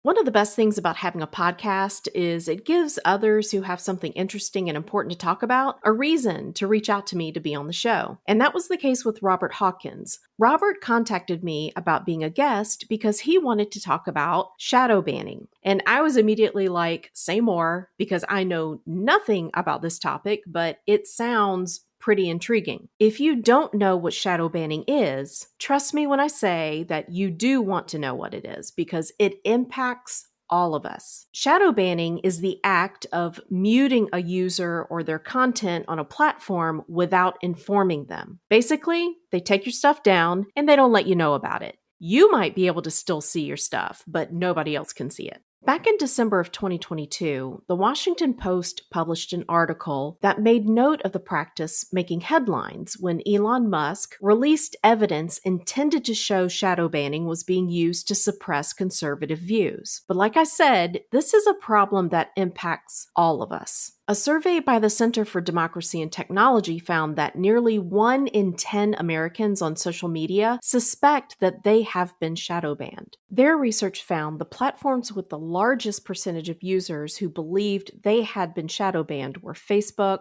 One of the best things about having a podcast is it gives others who have something interesting and important to talk about a reason to reach out to me to be on the show. And that was the case with Robert Hawkins. Robert contacted me about being a guest because he wanted to talk about shadow banning. And I was immediately like, say more, because I know nothing about this topic, but it sounds pretty intriguing. If you don't know what shadow banning is, trust me when I say that you do want to know what it is because it impacts all of us. Shadow banning is the act of muting a user or their content on a platform without informing them. Basically, they take your stuff down and they don't let you know about it. You might be able to still see your stuff, but nobody else can see it. Back in December of 2022, the Washington Post published an article that made note of the practice making headlines when Elon Musk released evidence intended to show shadow banning was being used to suppress conservative views. But like I said, this is a problem that impacts all of us. A survey by the Center for Democracy and Technology found that nearly 1 in 10 Americans on social media suspect that they have been shadow banned. Their research found the platforms with the largest percentage of users who believed they had been shadow banned were Facebook,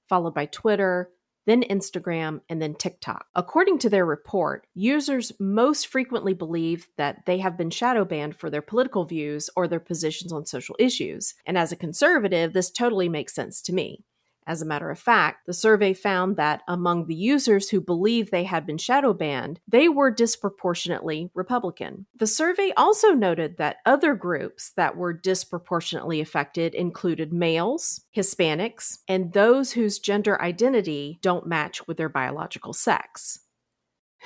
followed by Twitter, then Instagram, and then TikTok. According to their report, users most frequently believe that they have been shadow banned for their political views or their positions on social issues. And as a conservative, this totally makes sense to me. As a matter of fact, the survey found that among the users who believed they had been shadow banned, they were disproportionately Republican. The survey also noted that other groups that were disproportionately affected included males, Hispanics, and those whose gender identity don't match with their biological sex.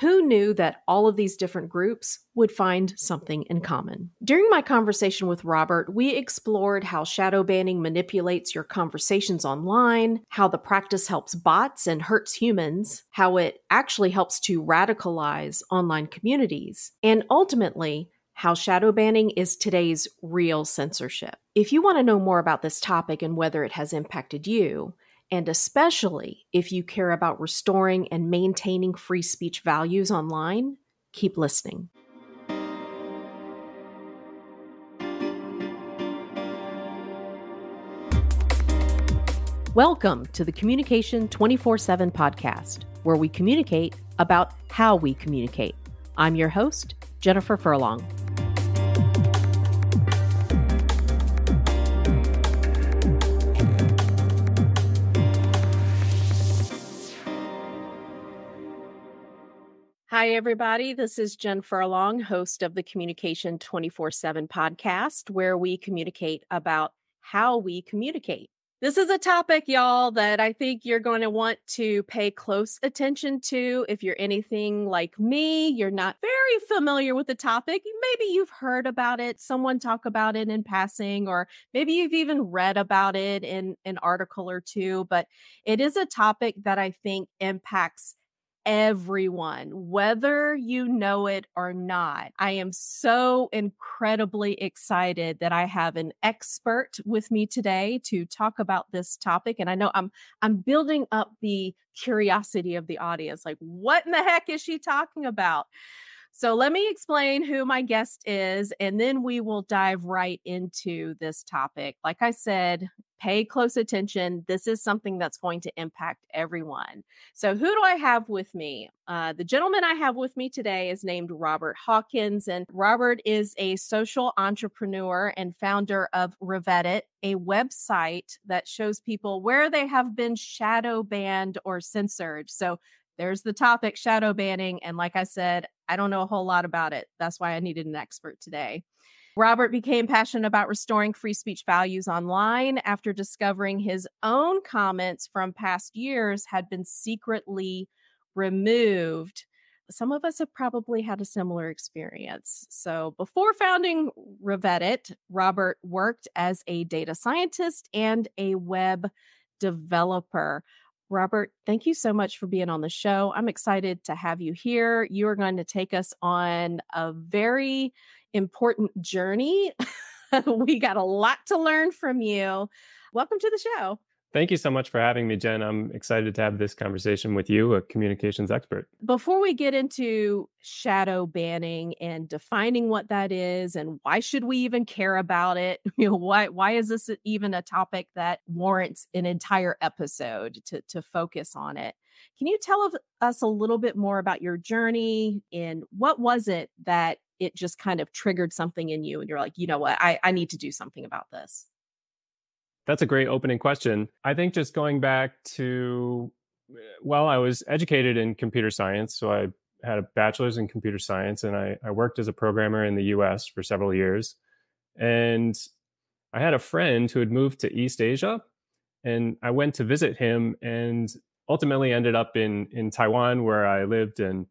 Who knew that all of these different groups would find something in common? During my conversation with Robert, we explored how shadow banning manipulates your conversations online, how the practice helps bots and hurts humans, how it actually helps to radicalize online communities, and ultimately, how shadow banning is today's real censorship. If you want to know more about this topic and whether it has impacted you, and especially if you care about restoring and maintaining free speech values online, keep listening. Welcome to the Communication 24/7 podcast, where we communicate about how we communicate. I'm your host, Jennifer Furlong. Hi, everybody. This is Jen Furlong, host of the Communication 24/7 podcast, where we communicate about how we communicate. This is a topic, y'all, that I think you're going to want to pay close attention to. If you're anything like me, you're not very familiar with the topic. Maybe you've heard about it, someone talk about it in passing, or maybe you've even read about it in an article or two. But it is a topic that I think impacts everyone, whether you know it or not. I am so incredibly excited that I have an expert with me today to talk about this topic. And I know I'm building up the curiosity of the audience. Like, what in the heck is she talking about? So let me explain who my guest is, and then we will dive right into this topic. Like I said, pay close attention. This is something that's going to impact everyone. So who do I have with me? The gentleman I have with me today is named Robert Hawkins, and Robert is a social entrepreneur and founder of Revelatory, a website that shows people where they have been shadow banned or censored. So there's the topic, shadow banning. And like I said, I don't know a whole lot about it. That's why I needed an expert today. Robert became passionate about restoring free speech values online after discovering his own comments from past years had been secretly removed. Some of us have probably had a similar experience. So before founding Revelatory, Robert worked as a data scientist and a web developer. Robert, thank you so much for being on the show. I'm excited to have you here. You are going to take us on a very important journey. We got a lot to learn from you. Welcome to the show. Thank you so much for having me, Jen. I'm excited to have this conversation with you, a communications expert. Before we get into shadow banning and defining what that is and why should we even care about it, why is this even a topic that warrants an entire episode to focus on it? Can you tell us a little bit more about your journey and what was it that it just kind of triggered something in you and you're like, you know what, I need to do something about this? That's a great opening question. I think just going back to, well, I was educated in computer science. So I had a bachelor's in computer science and I worked as a programmer in the US for several years. And I had a friend who had moved to East Asia and I went to visit him and ultimately ended up in Taiwan where I lived and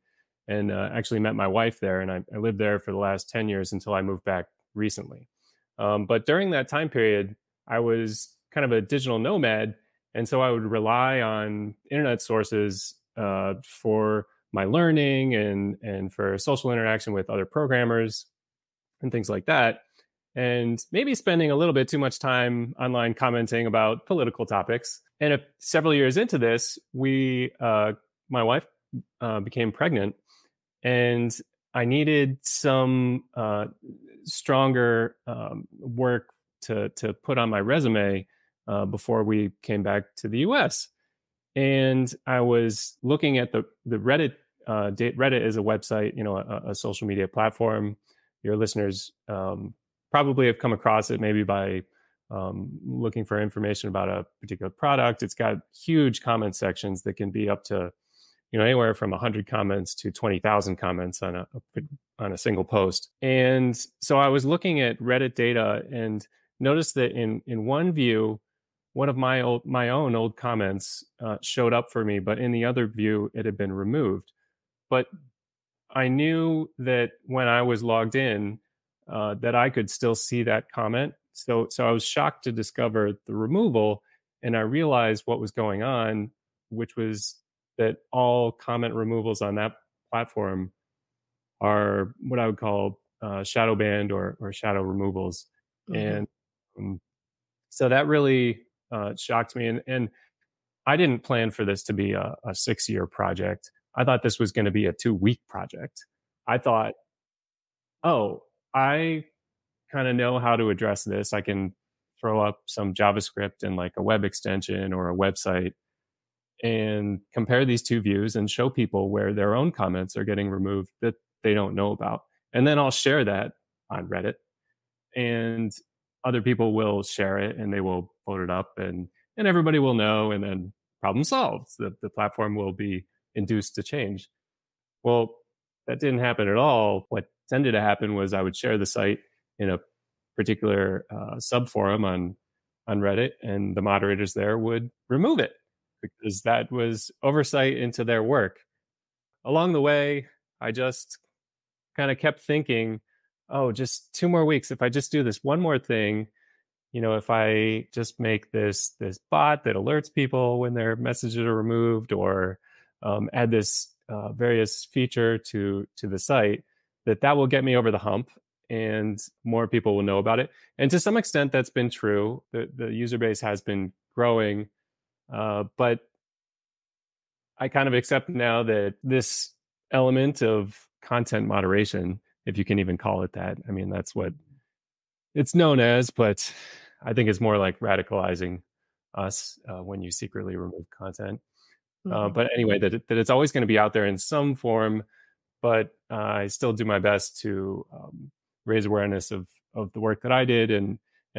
actually met my wife there. And I lived there for the last 10 years until I moved back recently. But during that time period, I was kind of a digital nomad. And so I would rely on internet sources for my learning and for social interaction with other programmers and things like that. And maybe spending a little bit too much time online commenting about political topics. And several years into this, my wife became pregnant, and I needed some stronger work to put on my resume before we came back to the U.S. And I was looking at the Reddit. Reddit is a website, a social media platform. Your listeners probably have come across it maybe by looking for information about a particular product. It's got huge comment sections that can be up to anywhere from 100 comments to 20,000 comments on a single post. And so I was looking at Reddit data and noticed that in one view, one of my own old comments showed up for me, but in the other view, it had been removed. But I knew that when I was logged in, that I could still see that comment. So I was shocked to discover the removal, and I realized what was going on, which was that all comment removals on that platform are what I would call shadow banned or shadow removals. Mm-hmm. And so that really shocked me. And I didn't plan for this to be a 6-year project. I thought this was going to be a 2-week project. I thought, oh, I kind of know how to address this. I can throw up some JavaScript and like a web extension or a website and compare these two views and show people where their own comments are getting removed that they don't know about. And then I'll share that on Reddit, and other people will share it and they will vote it up, and everybody will know, and then problem solved. The platform will be induced to change. Well, that didn't happen at all. What tended to happen was I would share the site in a particular subforum on Reddit, and the moderators there would remove it because that was oversight into their work. Along the way, I just kind of kept thinking, oh, just 2 more weeks. If I just do this one more thing, if I just make this bot that alerts people when their messages are removed, or add this various feature to the site, that will get me over the hump and more people will know about it. And to some extent, that's been true. The user base has been growing, but I kind of accept now that this element of content moderation, if you can even call it that, I mean, that's what it's known as, but I think it's more like radicalizing us when you secretly remove content. Mm-hmm. But anyway, that it's always going to be out there in some form, but I still do my best to raise awareness of the work that I did and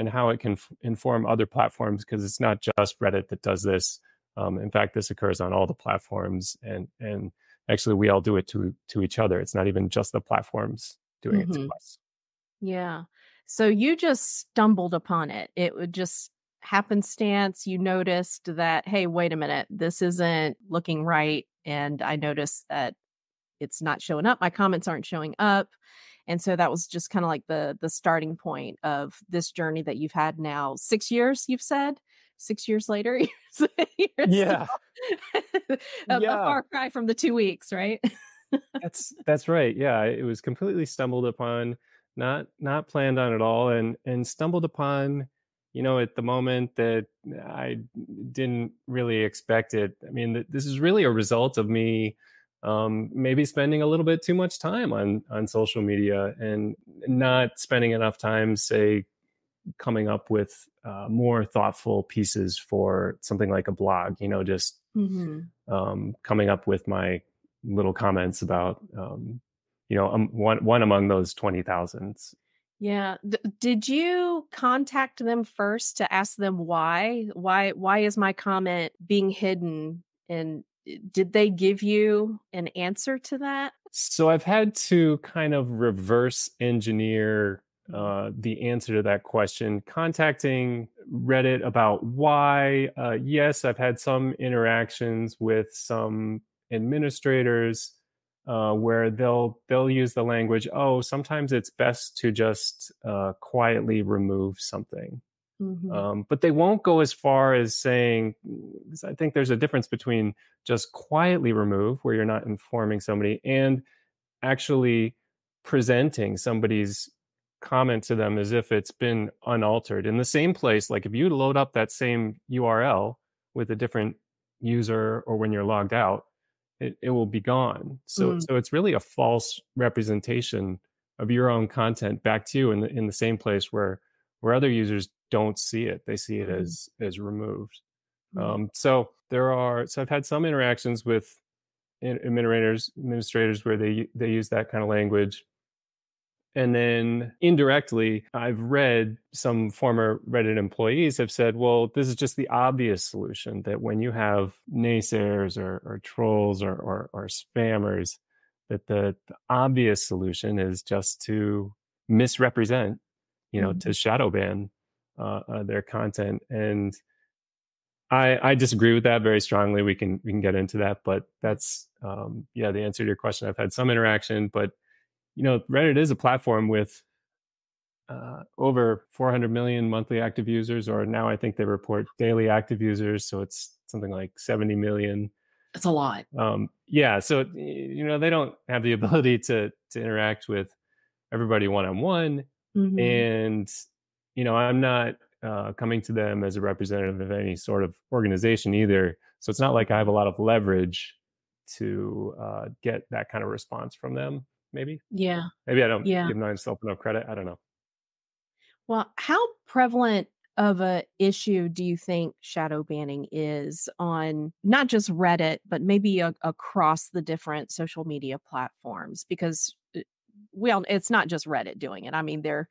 how it can inform other platforms, because it's not just Reddit that does this. In fact, this occurs on all the platforms, and actually we all do it to each other. It's not even just the platforms doing it to us. Yeah. So you just stumbled upon it. It would just happenstance. You noticed that, hey, wait a minute, this isn't looking right. And I noticed that it's not showing up. My comments aren't showing up. And so that was just kind of like the starting point of this journey that you've had now 6 years, you've said 6 years later. Yeah. A far cry from the 2 weeks, right? That's right. Yeah, it was completely stumbled upon, not planned on at all, and stumbled upon, at the moment that I didn't really expect it. I mean, this is really a result of me maybe spending a little bit too much time on social media and not spending enough time, say, coming up with more thoughtful pieces for something like a blog. Just coming up with my little comments about one among those 20,000. Yeah. Did you contact them first to ask them why? Why is my comment being hidden? And did they give you an answer to that? So I've had to kind of reverse engineer the answer to that question, contacting Reddit about why. Yes, I've had some interactions with some administrators where they'll use the language, oh, sometimes it's best to just quietly remove something. But they won't go as far as saying, I think there's a difference between just quietly remove, where you're not informing somebody, and actually presenting somebody's comment to them as if it's been unaltered in the same place. Like if you load up that same URL with a different user or when you're logged out, it will be gone. So it's really a false representation of your own content back to you in the same place where other users don't see it. They see it as removed. So I've had some interactions with administrators where they use that kind of language. And then indirectly, I've read some former Reddit employees have said, well, this is just the obvious solution, that when you have naysayers or trolls or spammers, that the obvious solution is just to misrepresent, to shadow ban their content. And I disagree with that very strongly. We can get into that, but that's the answer to your question. I've had some interaction, but Reddit is a platform with over 400 million monthly active users, or now I think they report daily active users, so it's something like 70 million. That's a lot. So they don't have the ability to interact with everybody one-on-one, and I'm not coming to them as a representative of any sort of organization either. So it's not like I have a lot of leverage to get that kind of response from them. Maybe I don't give myself enough credit. I don't know. Well, how prevalent of a issue do you think shadow banning is on not just Reddit, but maybe across the different social media platforms? Because it's not just Reddit doing it. I mean, they're,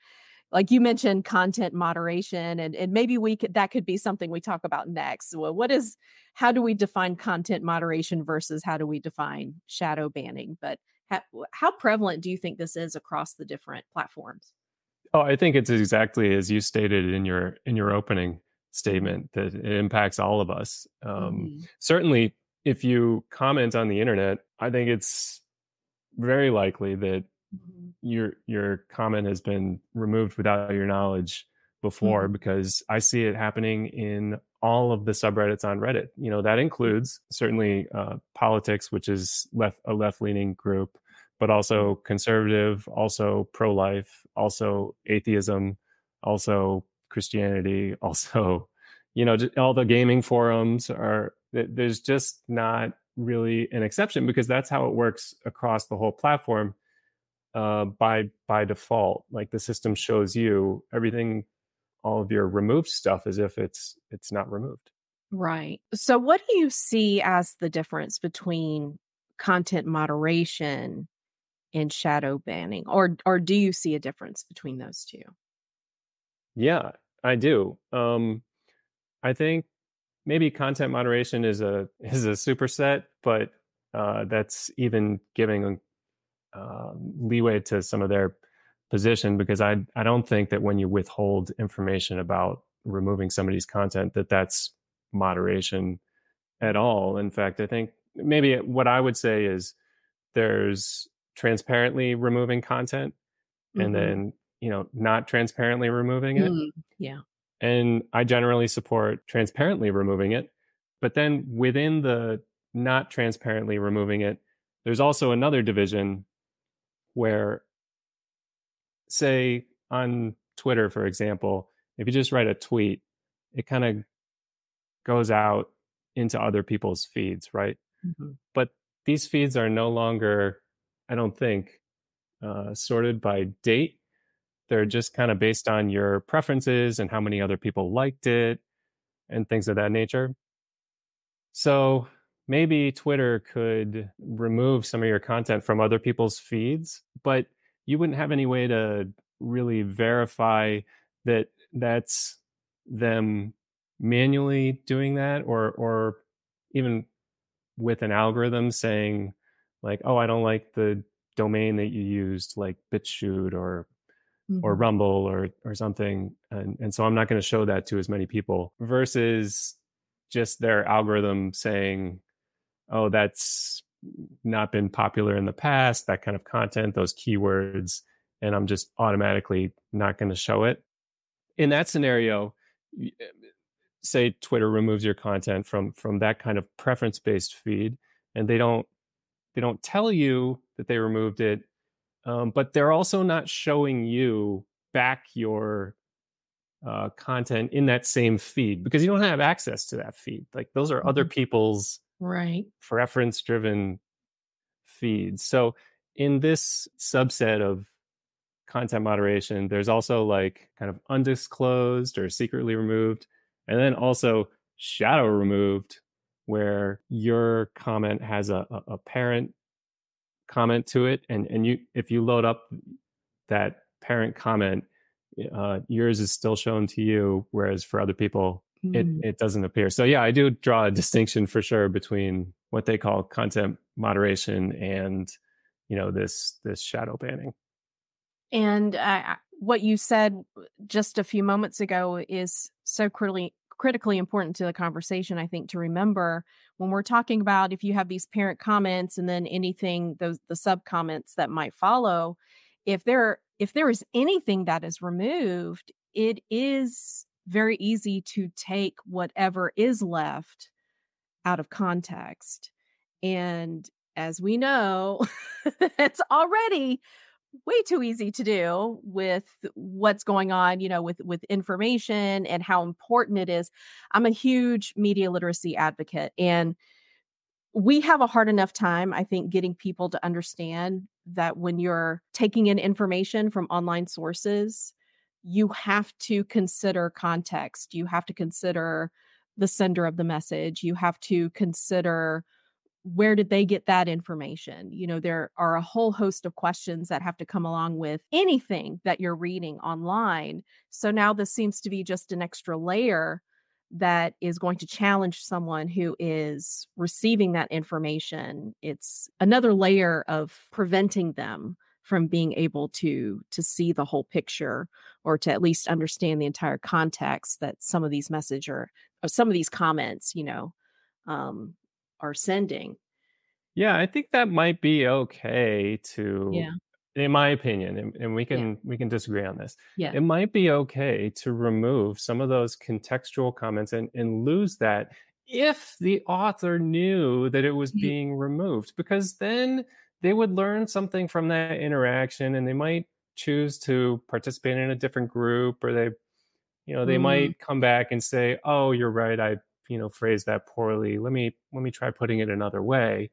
like you mentioned, content moderation, and maybe that could be something we talk about next. Well, how do we define content moderation versus how do we define shadow banning? But how prevalent do you think this is across the different platforms? Oh, I think it's exactly as you stated in your opening statement, that it impacts all of us. Certainly, if you comment on the internet, I think it's very likely that your comment has been removed without your knowledge before, because I see it happening in all of the subreddits on Reddit. That includes certainly politics, which is a left-leaning group, but also conservative, also pro-life, also atheism, also Christianity, also, all the gaming forums there's just not really an exception, because that's how it works across the whole platform. By default, like the system shows you everything, all of your removed stuff, as if it's not removed. Right. So what do you see as the difference between content moderation and shadow banning, or do you see a difference between those two? Yeah, I do. I think maybe content moderation is a superset, but that's even giving leeway to some of their position, because I don't think that when you withhold information about removing somebody's content, that's moderation at all. In fact, I think maybe what I would say is there's transparently removing content, and then not transparently removing it. Yeah. And I generally support transparently removing it. But then within the not transparently removing it, there's also another division where, say, on Twitter, for example, if you just write a tweet, it kind of goes out into other people's feeds, right? Mm-hmm. But these feeds are no longer, I don't think, sorted by date. They're just kind of based on your preferences and how many other people liked it and things of that nature. So maybe Twitter could remove some of your content from other people's feeds, but you wouldn't have any way to really verify that that's them manually doing that, or even with an algorithm saying like, oh, I don't like the domain that you used, like BitChute or Mm-hmm. Rumble or something, and so I'm not going to show that to as many people, versus just their algorithm saying, oh, that's not been popular in the past, that kind of content, those keywords, and I'm just automatically not going to show it. In that scenario, say Twitter removes your content from that kind of preference based feed, and they don't tell you that they removed it, but they're also not showing you back your content in that same feed because you don't have access to that feed. Like those are other Mm-hmm. people's Right. preference driven feeds. So in this subset of content moderation, there's also like kind of undisclosed or secretly removed, and then also shadow removed, where your comment has a parent comment to it, and you, if you load up that parent comment, yours is still shown to you, whereas for other people Mm. it doesn't appear. So yeah, I do draw a distinction for sure between what they call content moderation and this shadow banning. And what you said just a few moments ago is so critically important to the conversation, I think, to remember when we're talking about if you have these parent comments and then anything, the sub comments that might follow, if there is anything that is removed, it is very easy to take whatever is left out of context. And as we know, it's already way too easy to do with what's going on, with information and how important it is. I'm a huge media literacy advocate, and we have a hard enough time, I think, getting people to understand that when you're taking in information from online sources, you have to consider context. You have to consider the sender of the message. You have to consider where did they get that information? There are a whole host of questions that have to come along with anything that you're reading online. So now this seems to be just an extra layer that is going to challenge someone who is receiving that information. It's another layer of preventing them from being able to see the whole picture, or to at least understand the entire context that some of these some of these comments, um, are sending. Yeah, I think that might be okay Yeah. to, in my opinion, and we Yeah. can disagree on this. Yeah. It might be okay to remove some of those contextual comments and lose that if the author knew that it was Mhm. being removed, because then they would learn something from that interaction and they might choose to participate in a different group, or they Mm, might come back and say, "Oh, you're right. I, phrased that poorly. Let me try putting it another way."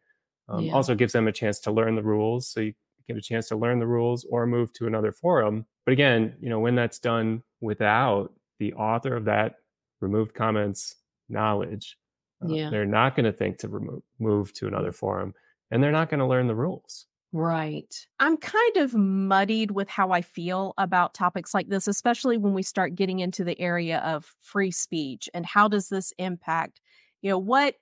yeah. Also gives them a chance to learn the rules, so you get a chance to learn the rules or move to another forum. But again, when that's done without the author of that removed comments knowledge, Yeah. they're not going to think to move to another forum, and they're not going to learn the rules. Right. I'm kind of muddied with how I feel about topics like this, especially when we start getting into the area of free speech and how does this impact, what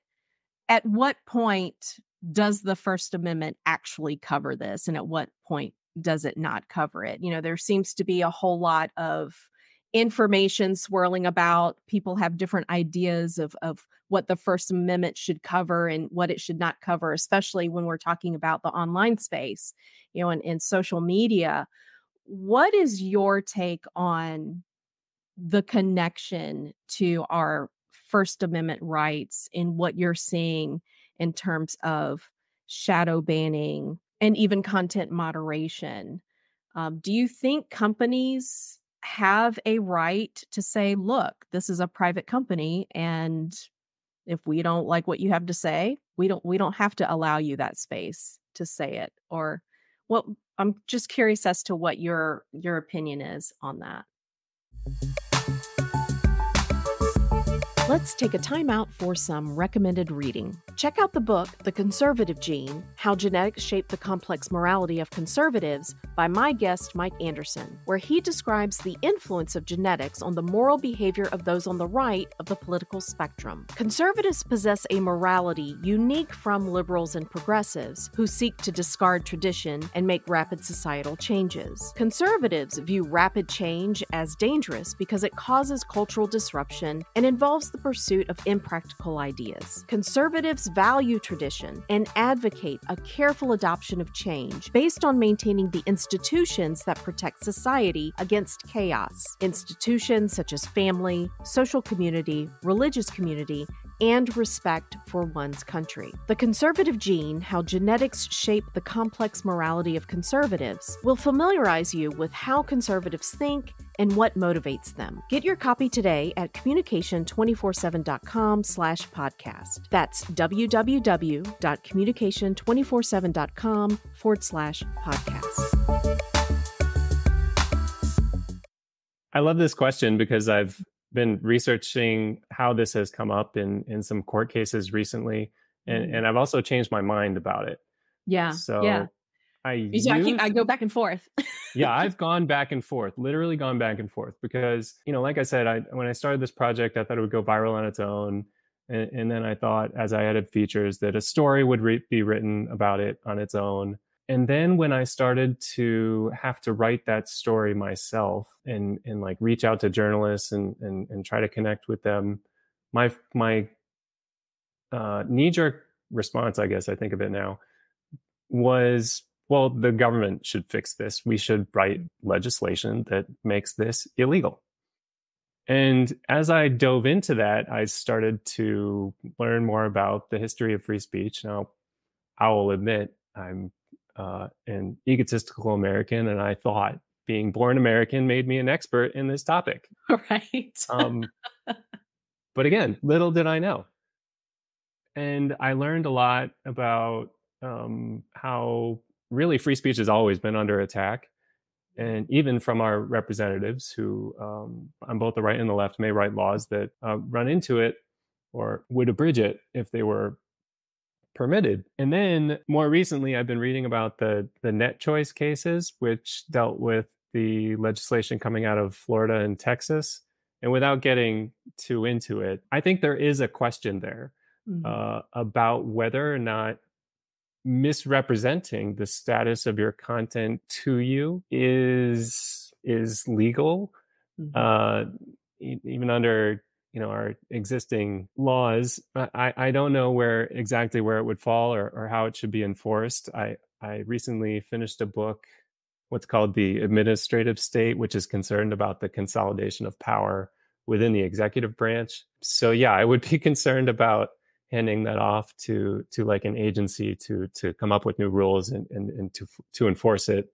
at what point does the First Amendment actually cover this? And at what point does it not cover it? There seems to be a whole lot of information swirling about. People have different ideas of what the First Amendment should cover and what it should not cover, especially when we're talking about the online space, and social media. What is your take on the connection to our First Amendment rights in what you're seeing in terms of shadow banning and even content moderation? Do you think companies have a right to say, look, this is a private company, and if we don't like what you have to say, we don't have to allow you that space to say it. Or well, I'm just curious as to what your opinion is on that. Let's take a time out for some recommended reading. Check out the book, The Conservative Gene, How Genetics Shape the Complex Morality of Conservatives by my guest, Mike Anderson, where he describes the influence of genetics on the moral behavior of those on the right of the political spectrum. Conservatives possess a morality unique from liberals and progressives who seek to discard tradition and make rapid societal changes. Conservatives view rapid change as dangerous because it causes cultural disruption and involves the pursuit of impractical ideas. Conservatives value tradition and advocate a careful adoption of change based on maintaining the institutions that protect society against chaos. Institutions such as family, social community, religious community, and respect for one's country. The Conservative Gene, How Genetics Shape the Complex Morality of Conservatives, will familiarize you with how conservatives think and what motivates them. Get your copy today at communication247.com/podcast. That's www.communication247.com/podcast. I love this question because I've been researching how this has come up in some court cases recently, and I've also changed my mind about it. Yeah. So yeah. I go back and forth. Yeah, I've gone back and forth, literally gone back and forth, because, like I said, when I started this project, I thought it would go viral on its own. And then I thought, as I added features, that a story would be written about it on its own. And then when I started to have to write that story myself and like reach out to journalists and try to connect with them, my knee-jerk response, I guess I think of it now, was, well, the government should fix this. We should write legislation that makes this illegal. And as I dove into that, I started to learn more about the history of free speech. Now, I will admit, I'm an egotistical American, and I thought being born American made me an expert in this topic. Right. But again, little did I know. And I learned a lot about how really free speech has always been under attack. And even from our representatives who, on both the right and the left, may write laws that run into it or would abridge it if they were permitted. And then more recently, I've been reading about the net choice cases, which dealt with the legislation coming out of Florida and Texas. And without getting too into it, I think there is a question there about whether or not misrepresenting the status of your content to you is legal, even under our existing laws. I don't know exactly where it would fall or how it should be enforced. I recently finished a book, what's called The Administrative State, which is concerned about the consolidation of power within the executive branch. So yeah, I would be concerned about handing that off to like an agency to come up with new rules and to enforce it,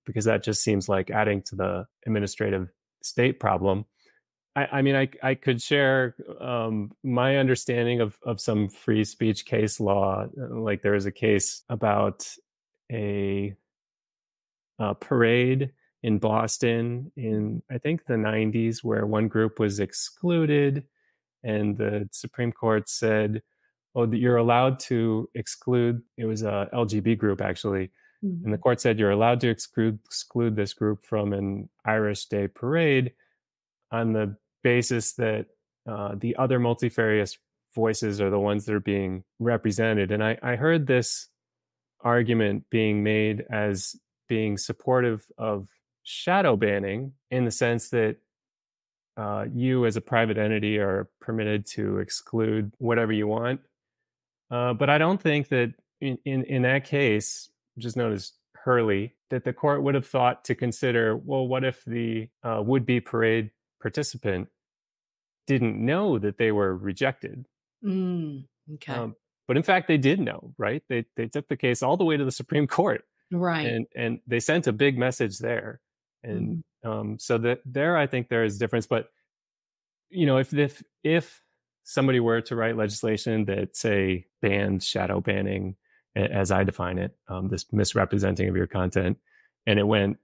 because that just seems like adding to the administrative state problem. I mean, I could share my understanding of some free speech case law. Like there is a case about a parade in Boston in, I think, the 90s, where one group was excluded, and the Supreme Court said, oh, that you're allowed to exclude. It was a LGB group, actually. And the court said you're allowed to exclude this group from an Irish Day parade on the basis that the other multifarious voices are the ones that are being represented. And I heard this argument being made as being supportive of shadow banning, in the sense that you as a private entity are permitted to exclude whatever you want. But I don't think that in that case, which is known as Hurley, that the court would have thought to consider, well, what if the would-be parade participant didn't know that they were rejected? Okay. But in fact, they did know, right? They took the case all the way to the Supreme Court. Right. And they sent a big message there. And So that there, I think there is difference. But if somebody were to write legislation that, say, banned shadow banning, as I define it, this misrepresenting of your content, and it went,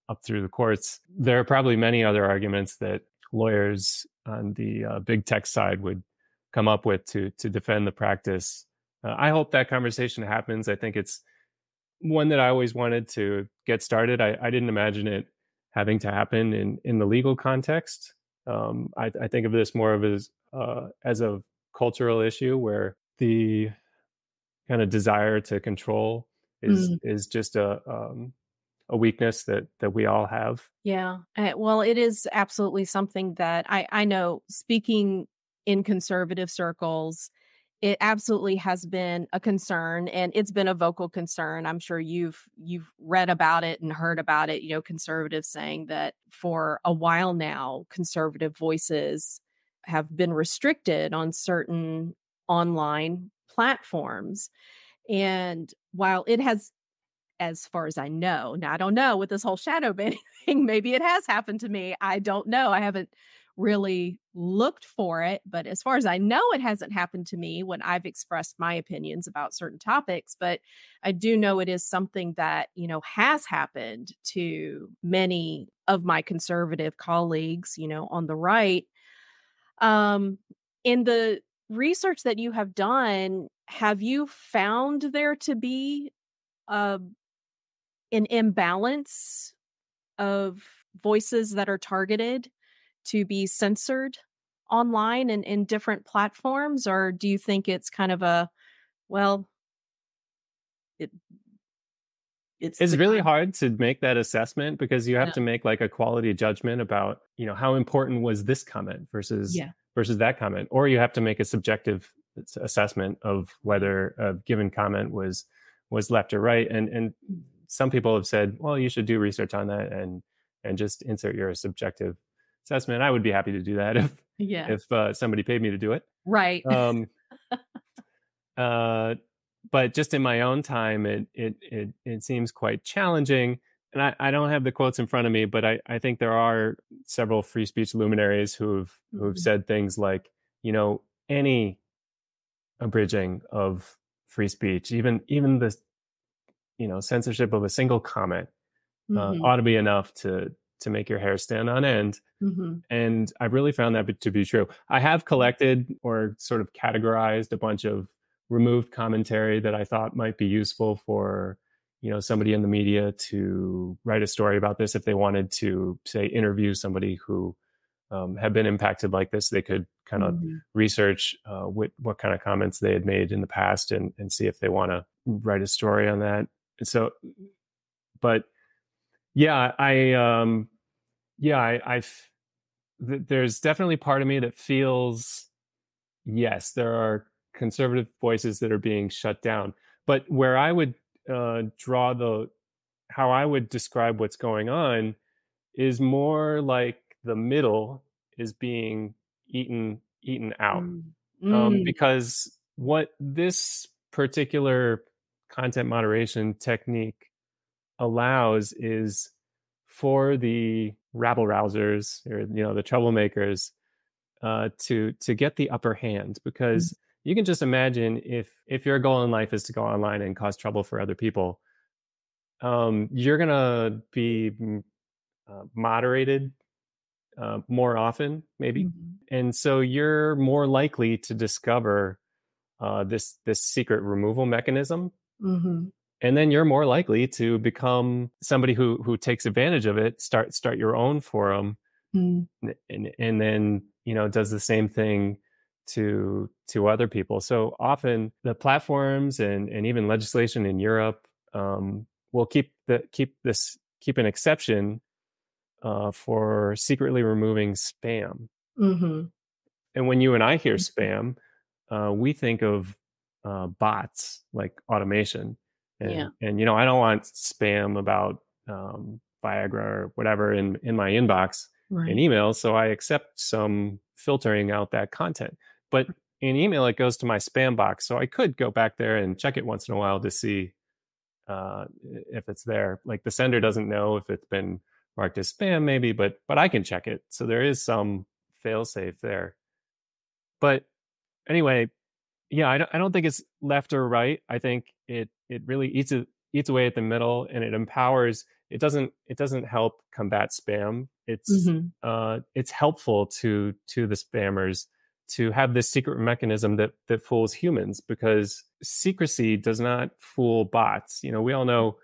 up through the courts, there are probably many other arguments that lawyers on the big tech side would come up with to defend the practice. I hope that conversation happens. I think it's one that I always wanted to get started. I didn't imagine it having to happen in the legal context. I think of this more of as a cultural issue where the kind of desire to control is just a weakness that we all have. Yeah. Well, it is absolutely something that I know, speaking in conservative circles, it absolutely has been a concern, and it's been a vocal concern. I'm sure you've read about it and heard about it, conservatives saying that for a while now, conservative voices have been restricted on certain online platforms. And while it has, as far as I know, now I don't know with this whole shadow banning thing, maybe it has happened to me. I don't know. I haven't really looked for it, but as far as I know, it hasn't happened to me when I've expressed my opinions about certain topics. But I do know it is something that, has happened to many of my conservative colleagues, on the right. In the research that you have done, have you found there to be an imbalance of voices that are targeted to be censored online and in different platforms? Or do you think it's kind of it, it's really hard to make that assessment because you have to make like a quality judgment about, how important was this comment versus that comment, or you have to make a subjective assessment of whether a given comment was left or right. And some people have said, well, you should do research on that and just insert your subjective assessment. I would be happy to do that if somebody paid me to do it. Right. But just in my own time, it seems quite challenging. And I don't have the quotes in front of me, but I think there are several free speech luminaries who've said things like, any abridging of free speech, even the censorship of a single comment ought to be enough to make your hair stand on end. And I've really found that to be true. I have collected or sort of categorized a bunch of removed commentary that I thought might be useful for, somebody in the media to write a story about this. If they wanted to, say, interview somebody who had been impacted like this, they could kind of research what kind of comments they had made in the past and see if they want to write a story on that. So, but yeah, there's definitely part of me that feels, yes, there are conservative voices that are being shut down. But where I would how I would describe what's going on is more like the middle is being eaten out. Because what this particular content moderation technique allows is for the rabble rousers or the troublemakers to get the upper hand, because you can just imagine if your goal in life is to go online and cause trouble for other people, you're gonna be moderated more often, maybe, and so you're more likely to discover this secret removal mechanism. And then you're more likely to become somebody who takes advantage of it, start your own forum, and then does the same thing to other people. So often the platforms and even legislation in Europe will keep an exception for secretly removing spam. And when you and I hear spam, we think of bots, like automation. And I don't want spam about Viagra or whatever in my inbox in email, so I accept some filtering out that content. But in email, it goes to my spam box, so I could go back there and check it once in a while to see if it's there. Like the sender doesn't know if it's been marked as spam maybe, but I can check it. So there is some fail safe there. But anyway, yeah, I don't think it's left or right. I think it really eats away at the middle, and it empowers. It doesn't help combat spam. Hmm. It's helpful to the spammers to have this secret mechanism that fools humans, because secrecy does not fool bots. You know, we all know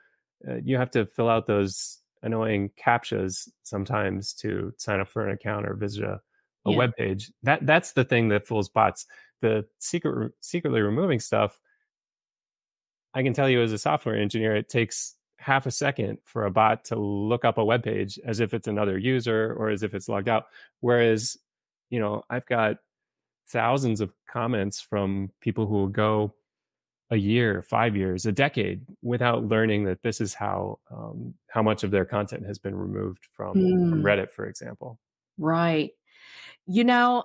you have to fill out those annoying captchas sometimes to sign up for an account or visit a Yeah. web page. That's the thing that fools bots. The secretly removing stuff, I can tell you as a software engineer, it takes half a second for a bot to look up a web page as if it's another user or as if it's logged out. Whereas, you know, I've got thousands of comments from people who will go a year, 5 years, a decade without learning that this is how much of their content has been removed from Mm, Reddit, for example. right. You know,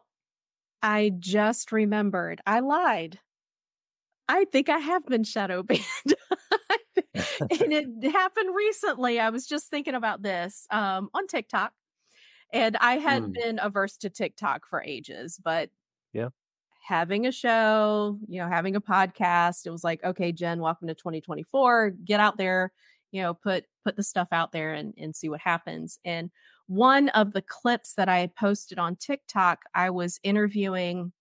I just remembered. I lied. I think I have been shadow banned. And it happened recently. I was just thinking about this on TikTok. And I had Mm, been averse to TikTok for ages, but yeah. having a show, having a podcast, it was like, okay, Jen, welcome to 2024. Get out there, put the stuff out there and see what happens. And one of the clips that I posted on TikTok, I was interviewing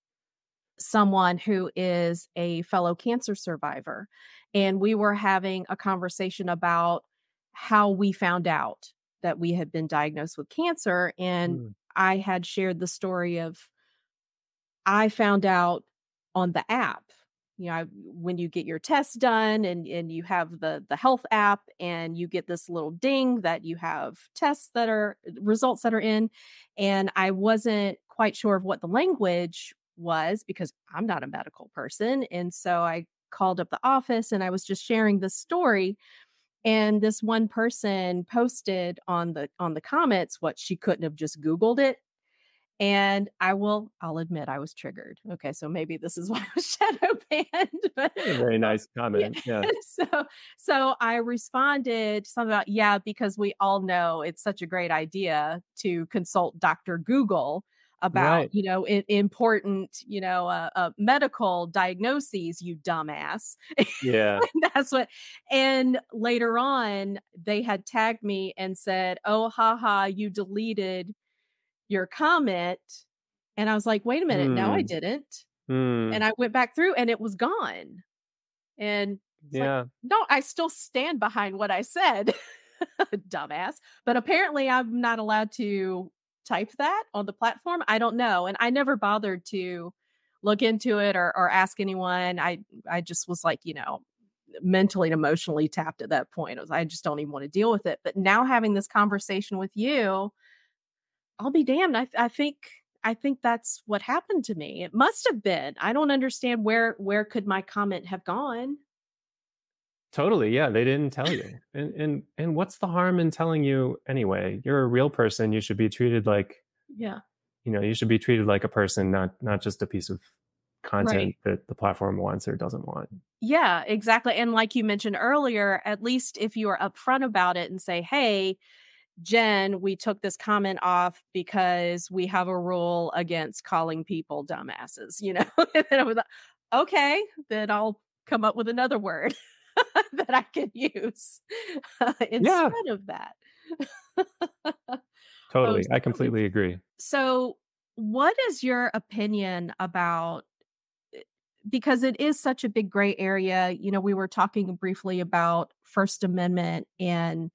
someone who is a fellow cancer survivor. And we were having a conversation about how we found out that we had been diagnosed with cancer. And Mm, I had shared the story of I found out on the app. When you get your test done and you have the health app and you get this little ding that you have tests that are results that are in, and I wasn't quite sure of what the language was because I'm not a medical person, and so I called up the office and I was just sharing this story, and this one person posted on the comments what she couldn't have just Googled it, and I'll admit I was triggered. Okay, so maybe this is why I was shadow banned, but that's a very nice yeah. comment. Yeah. So so I responded something about, yeah, because we all know it's such a great idea to consult Dr. Google about, Right. important, medical diagnoses, you dumbass. Yeah. That's what. And later on, they had tagged me and said, "Oh, haha, you deleted your comment." And I was like, "Wait a minute, no, I Hmm. didn't." Hmm. And I went back through and it was gone. And it's like, Yeah. "No, I still stand behind what I said, dumbass." But apparently I'm not allowed to type that on the platform. I don't know. And I never bothered to look into it or ask anyone. I just was like, mentally and emotionally tapped at that point. I just don't even want to deal with it. But now having this conversation with you, I'll be damned. I think that's what happened to me. It must have been. I don't understand where could my comment have gone? Totally. Yeah. They didn't tell you. And what's the harm in telling you anyway? You're a real person. You should be treated like, Yeah. you should be treated like a person, not just a piece of Right. content that the platform wants or doesn't want. Yeah, exactly. And like you mentioned earlier, at least if you are upfront about it and say, "Hey, Jen, we took this comment off because we have a rule against calling people dumbasses." And then I was like, okay, then I'll come up with another word that I can use Yeah. instead of that. Oh, Totally. I so completely agree. so what is your opinion about, because it is such a big gray area, we were talking briefly about First Amendment and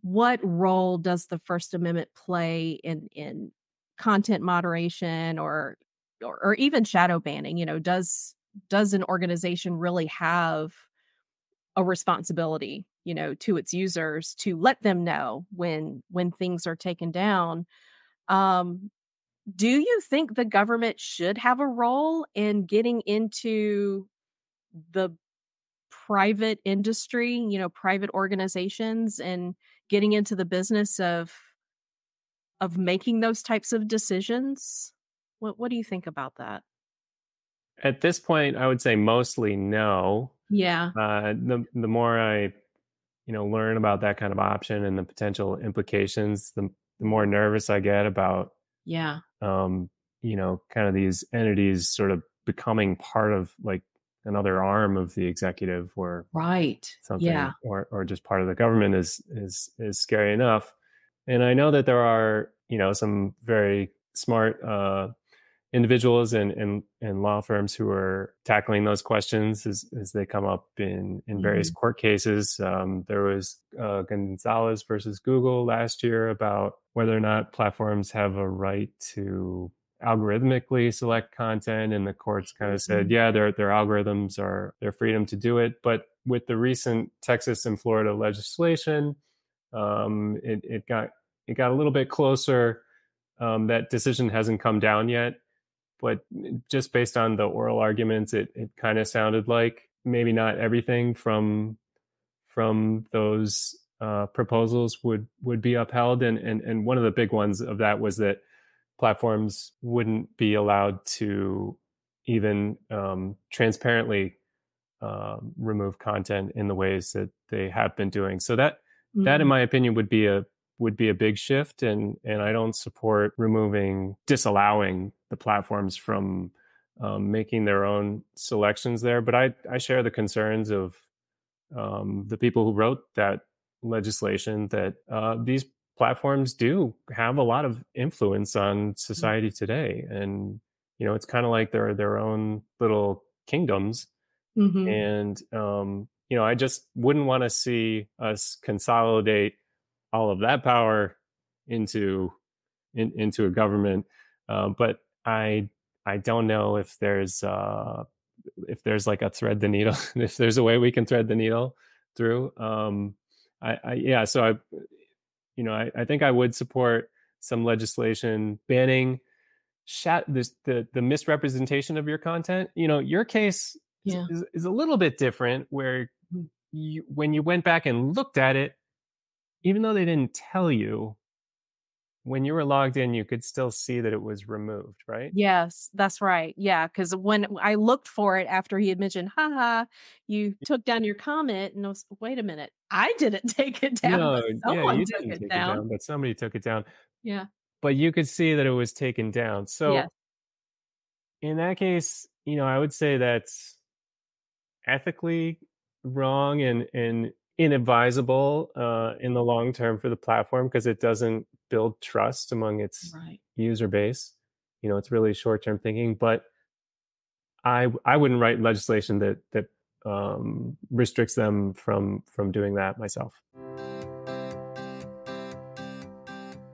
what role does the First Amendment play in content moderation or even shadow banning? Does an organization really have a responsibility, to its users to let them know when things are taken down? Um, do you think the government should have a role in getting into the private industry, private organizations, and getting into the business of making those types of decisions? What do you think about that? At this point, I would say mostly no. Yeah. The more I learn about that kind of option and the potential implications, the more nervous I get about, Yeah. kind of these entities sort of becoming part of like another arm of the executive or Right. Yeah. something, or just part of the government is scary enough. And I know that there are, some very smart individuals and law firms who are tackling those questions as they come up in various Mhm. court cases. There was Gonzalez versus Google last year about whether or not platforms have a right to algorithmically select content, and the courts kind of said, Mhm. yeah, their algorithms are their freedom to do it. But with the recent Texas and Florida legislation, it got a little bit closer. That decision hasn't come down yet, but just based on the oral arguments, it kind of sounded like maybe not everything from those proposals would be upheld. And one of the big ones of that was that platforms wouldn't be allowed to even transparently remove content in the ways that they have been doing. So that in Mhm. my opinion would be a big shift, and I don't support disallowing the platforms from making their own selections there. But I share the concerns of the people who wrote that legislation, that these platforms do have a lot of influence on society today, and it's kind of like they're their own little kingdoms. Mhm. And I just wouldn't want to see us consolidate all of that power into into a government. But I don't know if there's like a thread the needle, if there's a way we can thread the needle through. Yeah, so I think I would support some legislation banning the misrepresentation of your content. Your case is, Yeah. is, is a little bit different, where Mm. when you went back and looked at it, even though they didn't tell you, when you were logged in, you could still see that it was removed, right? Yes, that's right. Yeah, because when I looked for it after he had mentioned, "Haha, you took down your comment," and I was, "Wait a minute, I didn't take it down, No, but yeah, someone you took didn't it take it down." down, but somebody took it down. Yeah. But you could see that it was taken down. Yes. So in that case, I would say that's ethically wrong and inadvisable in the long term for the platform, because it doesn't build trust among its Right. user base. It's really short term thinking. But I wouldn't write legislation that restricts them from doing that myself.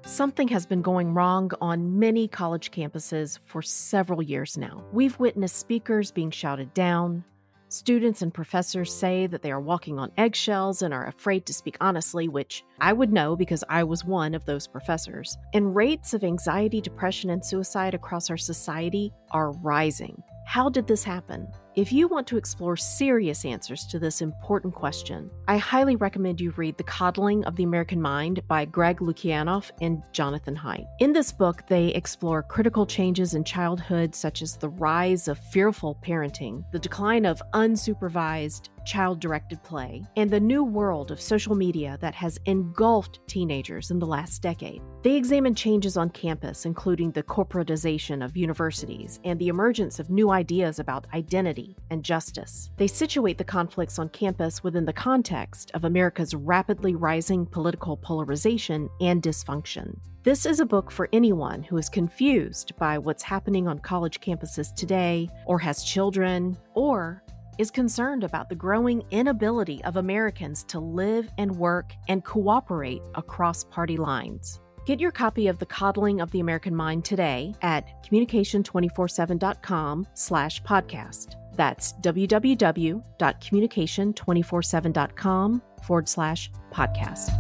Something has been going wrong on many college campuses for several years now. We've witnessed speakers being shouted down. Students and professors say that they are walking on eggshells and are afraid to speak honestly, which I would know because I was one of those professors. And rates of anxiety, depression, and suicide across our society are rising. How did this happen? If you want to explore serious answers to this important question, I highly recommend you read The Coddling of the American Mind by Greg Lukianoff and Jonathan Haidt. In this book, they explore critical changes in childhood, such as the rise of fearful parenting, the decline of unsupervised child-directed play, and the new world of social media that has engulfed teenagers in the last decade. They examine changes on campus, including the corporatization of universities and the emergence of new ideas about identity and justice. They situate the conflicts on campus within the context of America's rapidly rising political polarization and dysfunction. This is a book for anyone who is confused by what's happening on college campuses today, or has children, or is concerned about the growing inability of Americans to live and work and cooperate across party lines. Get your copy of The Coddling of the American Mind today at communication247.com/podcast. That's www.communication247.com/podcast.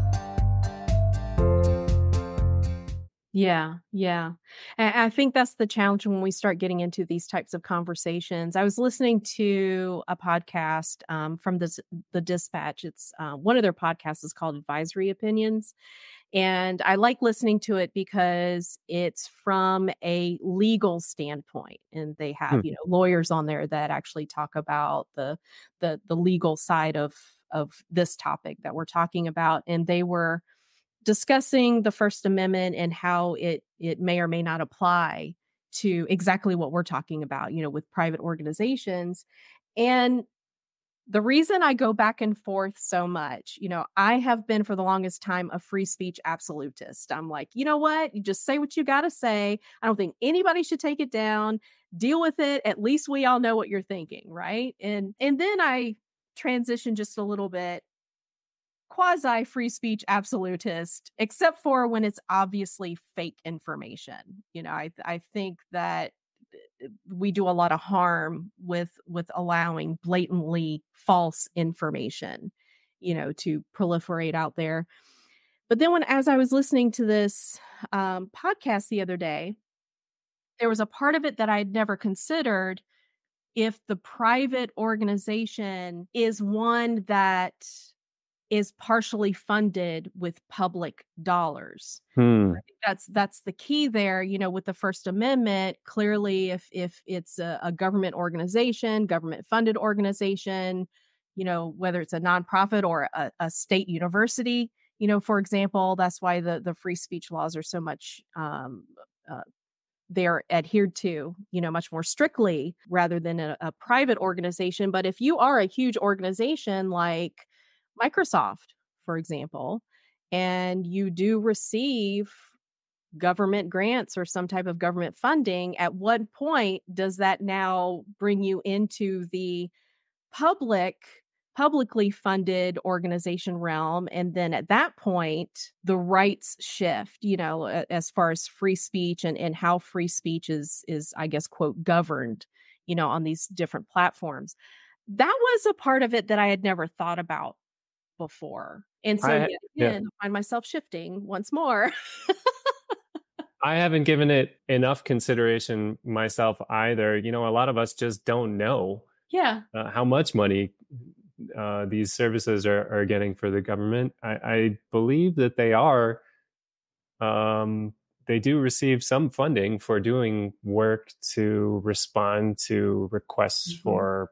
Yeah, yeah. I think that's the challenge when we start getting into these types of conversations. I was listening to a podcast from the Dispatch. It's one of their podcasts is called Advisory Opinions. And I like listening to it because it's from a legal standpoint, and they have, Hmm. lawyers on there that actually talk about the legal side of of this topic that we're talking about, and they were discussing the First Amendment and how it may or may not apply to exactly what we're talking about, with private organizations. And the reason I go back and forth so much, I have been for the longest time a free speech absolutist. I'm like, you know what? You just say what you got to say. I don't think anybody should take it down. Deal with it. At least we all know what you're thinking, right? And then I transition just a little bit quasi free speech absolutist, except for when it's obviously fake information. I think that we do a lot of harm with allowing blatantly false information, to proliferate out there. But then as I was listening to this podcast the other day, there was a part of it that I'd never considered. If the private organization is one that is partially funded with public dollars. I think that's the key there, with the First Amendment. Clearly, if it's a government organization, government funded organization, whether it's a nonprofit or a state university, for example, that's why the free speech laws are so much they're adhered to, much more strictly rather than a private organization. But if you are a huge organization like Microsoft, for example, and you do receive government grants or some type of government funding, at what point does that now bring you into the publicly funded organization realm? And then at that point, the rights shift, as far as free speech and how free speech is, I guess, quote, governed, on these different platforms. That was a part of it that I had never thought about before. And so I find myself shifting once more. I haven't given it enough consideration myself either. A lot of us just don't know how much money these services are getting for the government. I believe that they do receive some funding for doing work to respond to requests for,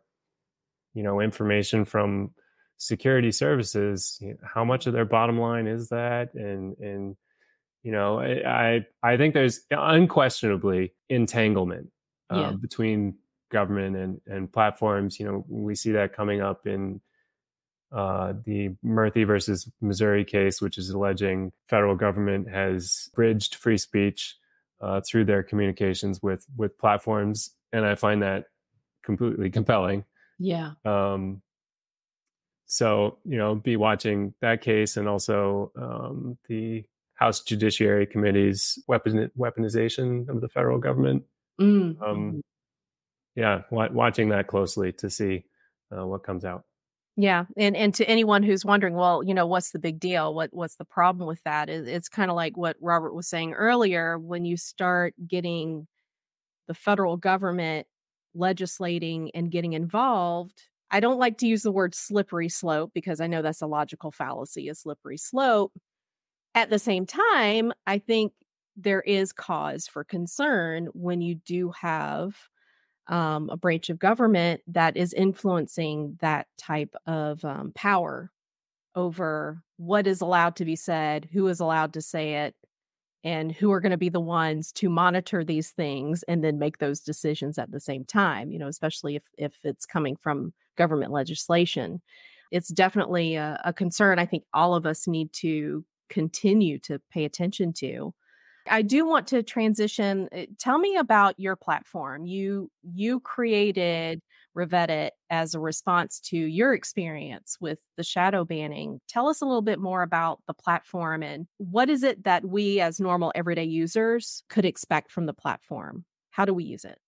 information from security services. How much of their bottom line is that? And I think there's unquestionably entanglement between government and platforms. We see that coming up in the Murphy versus Missouri case, which is alleging federal government has bridged free speech through their communications with platforms, and I find that completely compelling. Yeah. So, be watching that case, and also the House Judiciary Committee's weaponization of the federal government. Watching that closely to see what comes out. Yeah. And to anyone who's wondering, well, what's the big deal? What's the problem with that? It's kind of like what Robert was saying earlier. When you start getting the federal government legislating and getting involved, I don't like to use the word slippery slope because I know that's a logical fallacy, a slippery slope. At the same time, I think there is cause for concern when you do have a branch of government that is influencing that type of power over what is allowed to be said, who is allowed to say it, and who are going to be the ones to monitor these things and then make those decisions at the same time, especially if it's coming from government legislation. It's definitely a concern I think all of us need to continue to pay attention to. I do want to transition. Tell me about your platform. You created Revetted as a response to your experience with the shadow banning. Tell us a little bit more about the platform and what is it that we as normal everyday users could expect from the platform? How do we use it?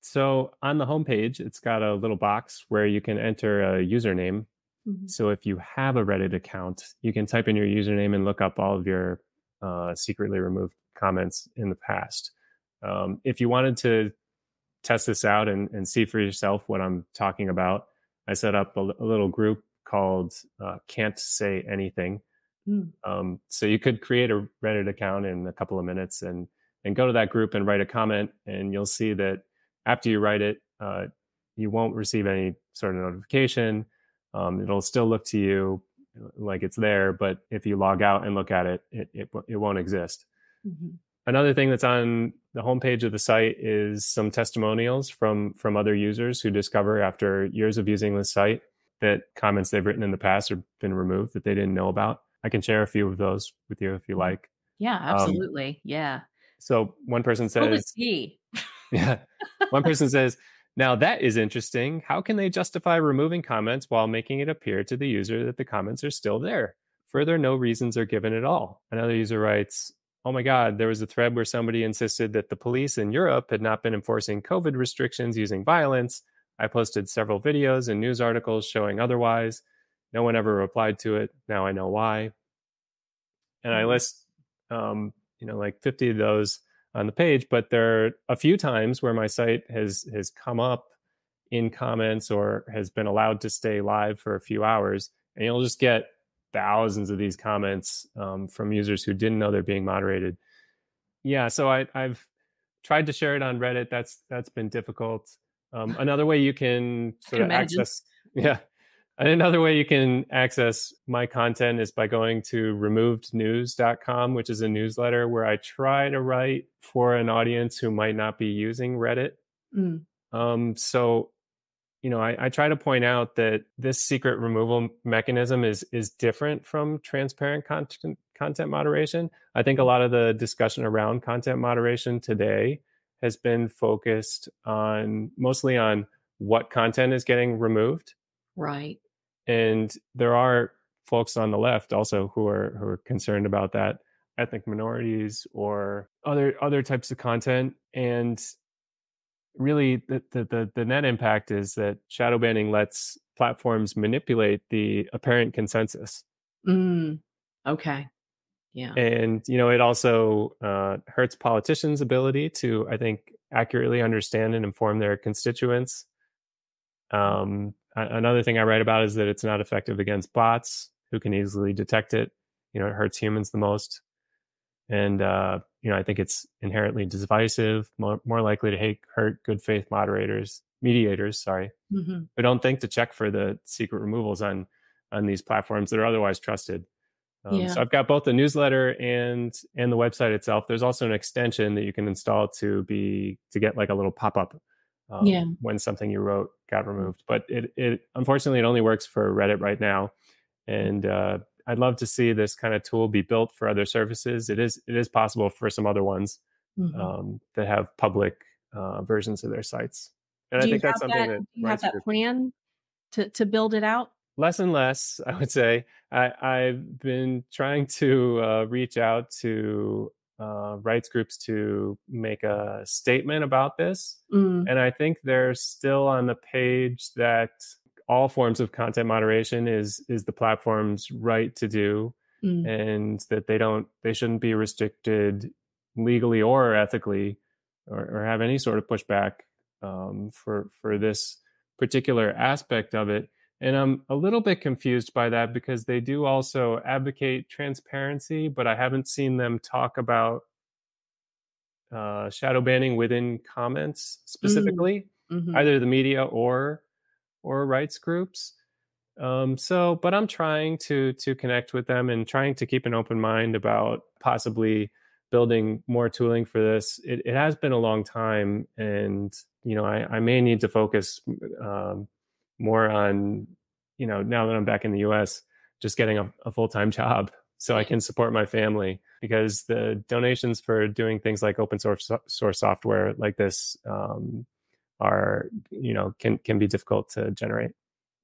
So on the homepage, it's got a little box where you can enter a username. Mm-hmm. So if you have a Reddit account, you can type in your username and look up all of your secretly removed comments in the past. If you wanted to test this out and see for yourself what I'm talking about, I set up a little group called Can't Say Anything. So you could create a Reddit account in a couple of minutes and go to that group and write a comment, and you'll see that after you write it, you won't receive any sort of notification. It'll still look to you like it's there, but if you log out and look at it, it won't exist. Mm-hmm. Another thing that's on the homepage of the site is some testimonials from other users who discover after years of using the site that comments they've written in the past have been removed that they didn't know about. I can share a few of those with you if you like. Yeah, absolutely. Yeah. So one person says, yeah, one person says, now that is interesting. How can they justify removing comments while making it appear to the user that the comments are still there? Further, no reasons are given at all. Another user writes, oh my God, there was a thread where somebody insisted that the police in Europe had not been enforcing COVID restrictions using violence. I posted several videos and news articles showing otherwise. No one ever replied to it. Now I know why. And I list, like 50 of those on the page, but there are a few times where my site has come up in comments or has been allowed to stay live for a few hours, and you'll just get thousands of these comments from users who didn't know they're being moderated. Yeah, so I've tried to share it on Reddit. That's been difficult. Another way you can sort of access, and another way you can access my content is by going to removednews.com, which is a newsletter where I try to write for an audience who might not be using Reddit. So, I try to point out that this secret removal mechanism is different from transparent content moderation. I think a lot of the discussion around content moderation today has been focused mostly on what content is getting removed. Right. And there are folks on the left also who are concerned about that, ethnic minorities or other types of content. And really the net impact is that shadow banning lets platforms manipulate the apparent consensus. Okay. Yeah. And, it also hurts politicians' ability to, I think, accurately understand and inform their constituents. Another thing I write about is that it's not effective against bots who can easily detect it. It hurts humans the most. And, I think it's inherently divisive, more likely to hurt good faith mediators, who don't think to check for the secret removals on these platforms that are otherwise trusted. So I've got both the newsletter and the website itself. There's also an extension that you can install to get like a little pop-up when something you wrote got removed. But it unfortunately it only works for Reddit right now. And I'd love to see this kind of tool be built for other services. It is possible for some other ones that have public versions of their sites. And I think that's something that you have that plan to build it out. Less and less, I would say. I've been trying to reach out to rights groups to make a statement about this. And I think they're still on the page that all forms of content moderation is the platform's right to do, and that they shouldn't be restricted legally or ethically or have any sort of pushback for this particular aspect of it. And I'm a little bit confused by that because they do also advocate transparency, but I haven't seen them talk about shadow banning within comments specifically, either the media or rights groups. But I'm trying to connect with them and trying to keep an open mind about possibly building more tooling for this. It has been a long time, and I may need to focus more on, now that I'm back in the US, just getting a full-time job so I can support my family, because the donations for doing things like open source software like this are, can be difficult to generate.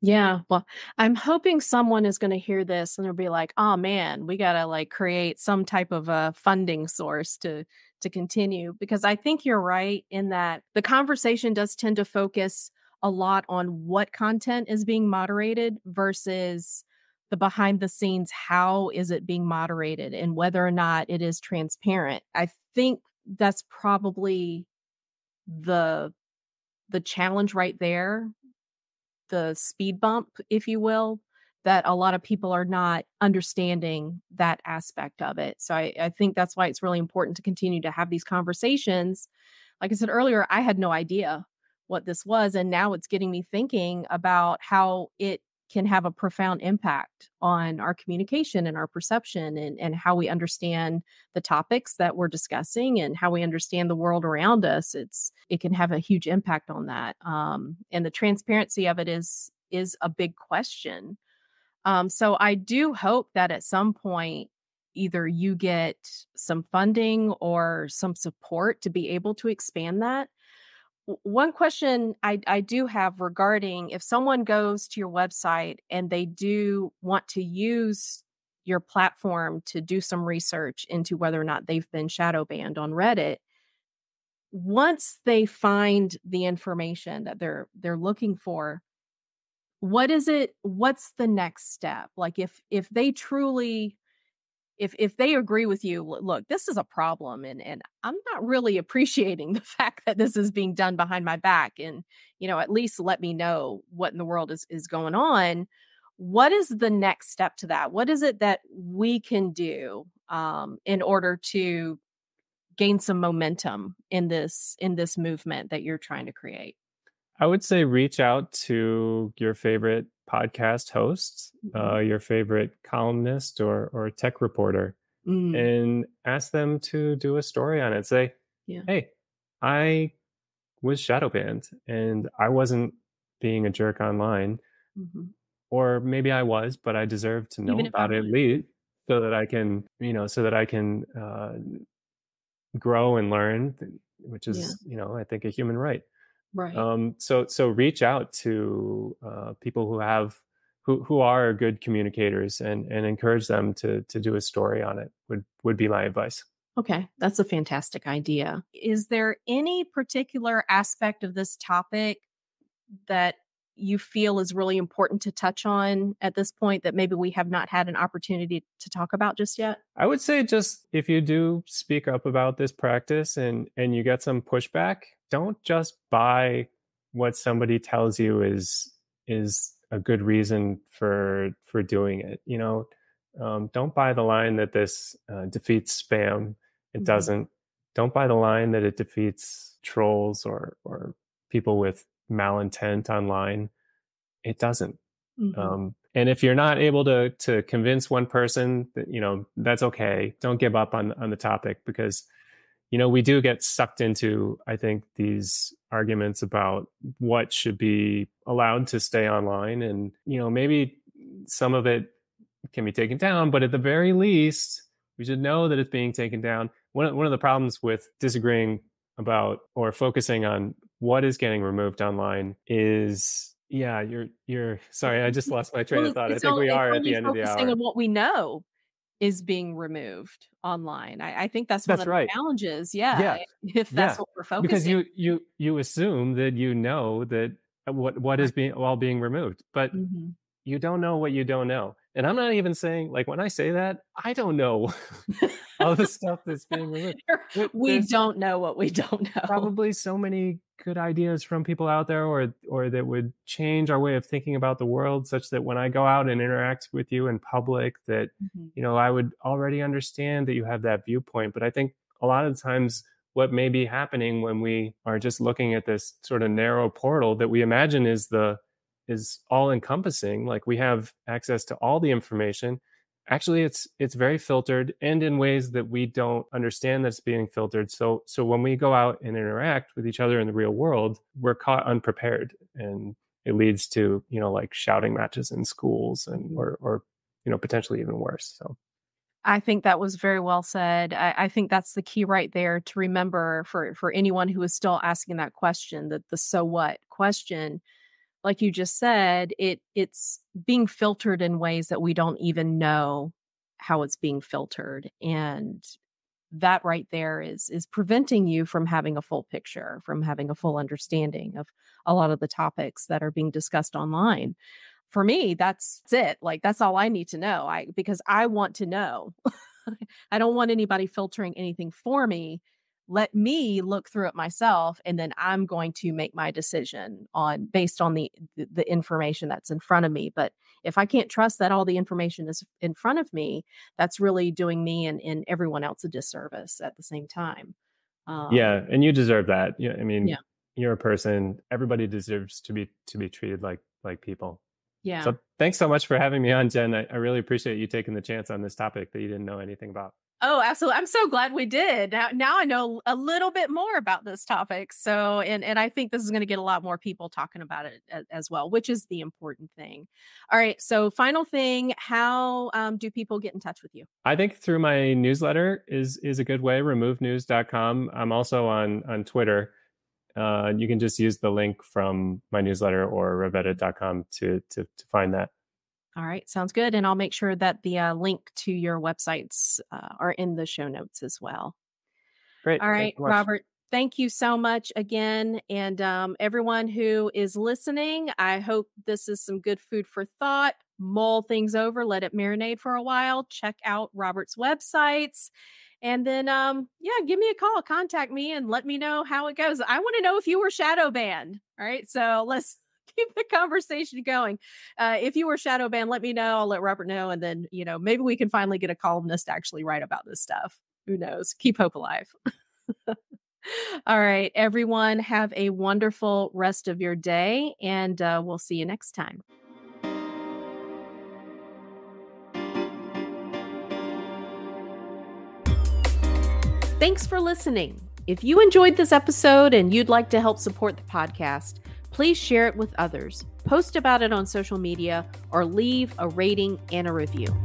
Yeah. Well, I'm hoping someone is going to hear this and they'll be like, oh man, we got to create some type of a funding source to continue, because I think you're right in that the conversation does tend to focus a lot on what content is being moderated versus the behind the scenes, how is it being moderated and whether or not it is transparent. I think that's probably the challenge right there, the speed bump, if you will, that a lot of people are not understanding that aspect of it. So I think that's why it's really important to continue to have these conversations. Like I said earlier, I had no idea what this was, and now it's getting me thinking about how it can have a profound impact on our communication and our perception and how we understand the topics that we're discussing and how we understand the world around us. It can have a huge impact on that. And the transparency of it is a big question. So I do hope that at some point, either you get some funding or some support to be able to expand that. One question I do have regarding if someone goes to your website and they do want to use your platform to do some research into whether or not they've been shadow banned on Reddit, once they find the information that they're looking for, what's the next step? Like if they truly if they agree with you, look, this is a problem and I'm not really appreciating the fact that this is being done behind my back and, at least let me know what in the world is going on. What is the next step to that? What is it that we can do in order to gain some momentum in this movement that you're trying to create? I would say reach out to your favorite podcast hosts, your favorite columnist or tech reporter, and ask them to do a story on it. Say, hey, I was shadow banned and I wasn't being a jerk online. Or maybe I was, but I deserve to know Even if about it at least so that I can, grow and learn, which is, I think a human right. Right. So reach out to people who are good communicators and encourage them to do a story on it would be my advice. Okay, that's a fantastic idea. Is there any particular aspect of this topic that you feel is really important to touch on at this point that maybe we have not had an opportunity to talk about just yet? I would say just if you do speak up about this practice and you get some pushback, don't just buy what somebody tells you is a good reason for doing it. Don't buy the line that this defeats spam. It doesn't. Don't buy the line that it defeats trolls or people with malintent online. It doesn't. And if you're not able to convince one person, that, that's okay. Don't give up on the topic because, we do get sucked into, I think, these arguments about what should be allowed to stay online. And, maybe some of it can be taken down, but at the very least, we should know that it's being taken down. One of the problems with disagreeing about or focusing on what is getting removed online is, you're sorry, I just lost my train of thought. I think we are at the end of the hour. Focusing on what we know is being removed online. I think that's one of the challenges. If that's what we're focusing. Because you assume that that what is being removed, but you don't know what you don't know. And I'm not even saying, like, when I say that, I don't know all the stuff that's being removed. We don't know what we don't know. Probably so many good ideas from people out there or that would change our way of thinking about the world such that when I go out and interact with you in public that, I would already understand that you have that viewpoint. But I think a lot of the times what may be happening when we are just looking at this sort of narrow portal that we imagine is all encompassing, like we have access to all the information. Actually, it's very filtered and in ways that we don't understand that's being filtered. So when we go out and interact with each other in the real world, we're caught unprepared, and it leads to, like shouting matches in schools and or potentially even worse. So I think that was very well said. I think that's the key right there to remember for anyone who is still asking that question, that the so what question. Like you just said, it's being filtered in ways that we don't even know how it's being filtered. And that right there is preventing you from having a full picture, from having a full understanding of a lot of the topics that are being discussed online. For me, that's it. Like, that's all I need to know. Because I want to know. I don't want anybody filtering anything for me. Let me look through it myself, and then I'm going to make my decision based on the information that's in front of me. But if I can't trust that all the information is in front of me, that's really doing me and everyone else a disservice at the same time. And you deserve that. You're a person. Everybody deserves to be treated like people. Yeah. So thanks so much for having me on, Jen. I really appreciate you taking the chance on this topic that you didn't know anything about. Oh, absolutely. I'm so glad we did. Now I know a little bit more about this topic. So, and I think this is going to get a lot more people talking about it as well, which is the important thing. All right. So final thing, how do people get in touch with you? I think through my newsletter is a good way, removenews.com. I'm also on Twitter. You can just use the link from my newsletter or revetted.com to find that. All right. Sounds good. And I'll make sure that the link to your websites are in the show notes as well. Great. All right, Robert, thank you so much again. And everyone who is listening, I hope this is some good food for thought. Mull things over, let it marinate for a while. Check out Robert's websites. And then, give me a call, contact me and let me know how it goes. I want to know if you were shadow banned. All right. So let's keep the conversation going. If you were shadow banned, let me know. I'll let Robert know. And then, maybe we can finally get a columnist to actually write about this stuff. Who knows? Keep hope alive. All right, everyone, have a wonderful rest of your day, and we'll see you next time. Thanks for listening. If you enjoyed this episode and you'd like to help support the podcast, please share it with others, post about it on social media, or leave a rating and a review.